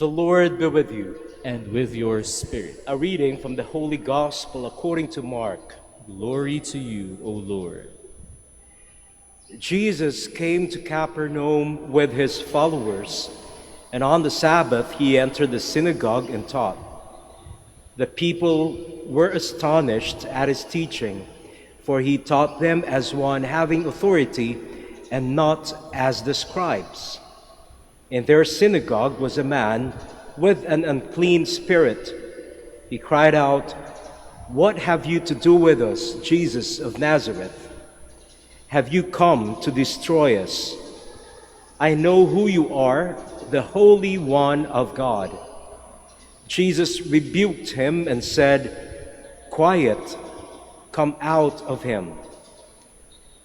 The Lord be with you. And with your spirit. A reading from the Holy Gospel according to Mark. Glory to you, O Lord. Jesus came to Capernaum with his followers, and on the Sabbath he entered the synagogue and taught. The people were astonished at his teaching, for he taught them as one having authority and not as the scribes. In their synagogue was a man with an unclean spirit. He cried out, "What have you to do with us, Jesus of Nazareth? Have you come to destroy us? I know who you are, the Holy One of God." Jesus rebuked him and said, "Quiet, come out of him."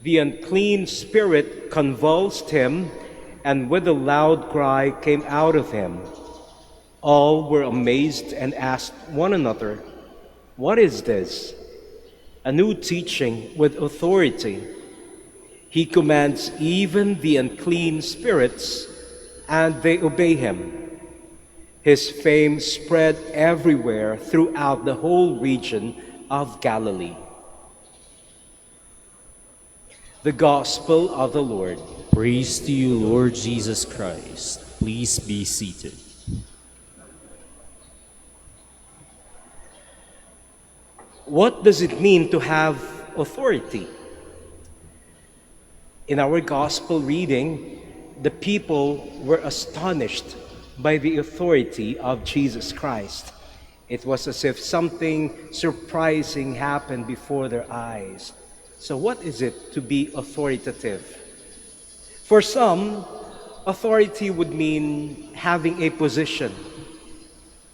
The unclean spirit convulsed him, and with a loud cry came out of him. All were amazed and asked one another, "What is this? A new teaching with authority. He commands even the unclean spirits, and they obey him." His fame spread everywhere throughout the whole region of Galilee. The Gospel of the Lord. Praise to you, Lord Jesus Christ. Please be seated. What does it mean to have authority? In our Gospel reading, the people were astonished by the authority of Jesus Christ. It was as if something surprising happened before their eyes. So what is it to be authoritative? For some, authority would mean having a position.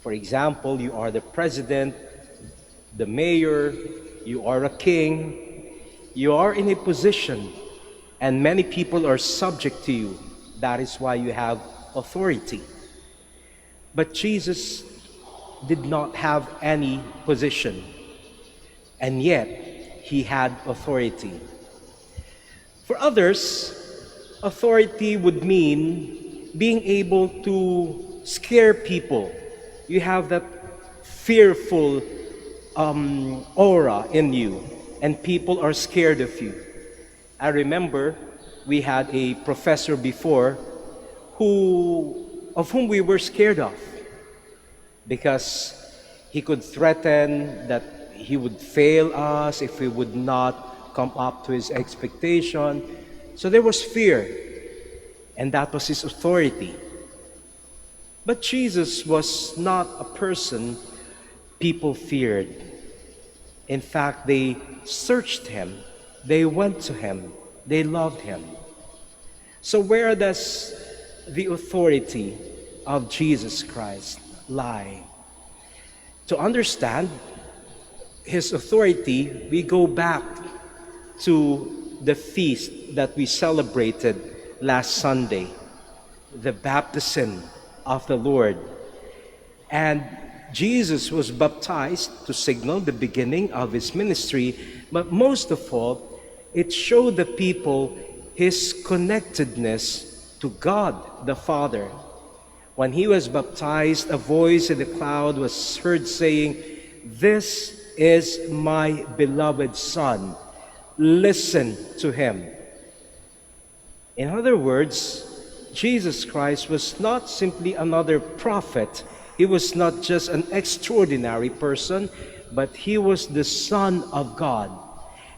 For example, you are the president, the mayor, you are a king, you are in a position, and many people are subject to you. That is why you have authority. But Jesus did not have any position, and yet he had authority. For others, authority would mean being able to scare people. You have that fearful aura in you, and people are scared of you. I remember we had a professor before of whom we were scared of, because he could threaten that he would fail us if we would not come up to his expectation. So there was fear, and that was his authority. But Jesus was not a person people feared. In fact, they searched him, they went to him, they loved him. So where does the authority of Jesus Christ lie? To understand his authority, we go back to the feast that we celebrated last Sunday, the baptism of the Lord. And Jesus was baptized to signal the beginning of his ministry, but most of all, it showed the people his connectedness to God the Father. When he was baptized, a voice in the cloud was heard saying, "This is my beloved Son. Listen to him." In other words, Jesus Christ was not simply another prophet. He was not just an extraordinary person, but he was the Son of God.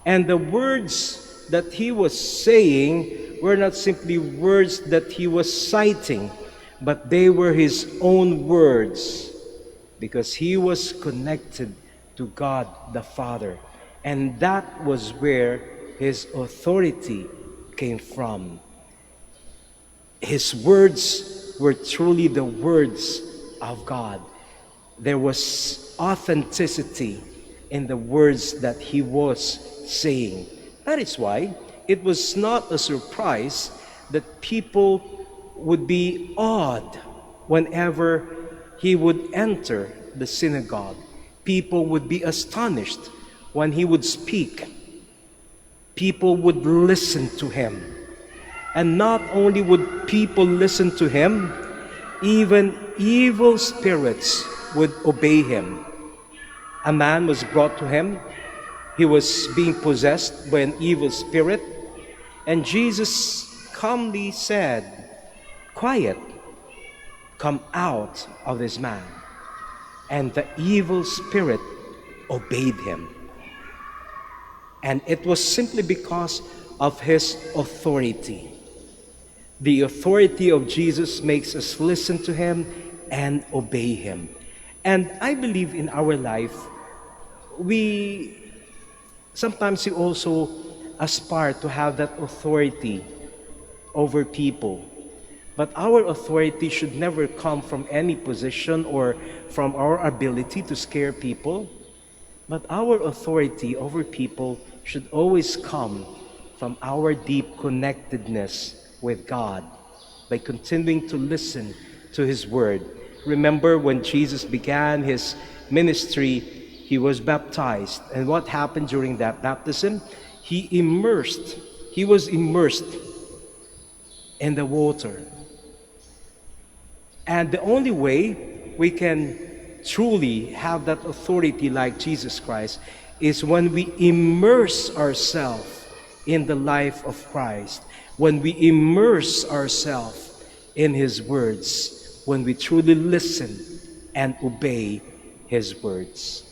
And the words that he was saying were not simply words that he was citing, but they were his own words, because he was connected to God the Father. And that was where his authority came from. His words were truly the words of God. There was authenticity in the words that he was saying. That is why it was not a surprise that people would be awed whenever he would enter the synagogue. People would be astonished when he would speak. People would listen to him. And not only would people listen to him, even evil spirits would obey him. A man was brought to him. He was being possessed by an evil spirit, and Jesus calmly said, "Quiet, come out of this man." And the evil spirit obeyed him. And it was simply because of his authority. The authority of Jesus makes us listen to him and obey him. And I believe in our life, sometimes we also aspire to have that authority over people. But our authority should never come from any position or from our ability to scare people. But our authority over people should always come from our deep connectedness with God by continuing to listen to his word. Remember when Jesus began his ministry, he was baptized. And what happened during that baptism? He was immersed in the water. And the only way we can truly have that authority like Jesus Christ is when we immerse ourselves in the life of Christ, when we immerse ourselves in his words, when we truly listen and obey his words.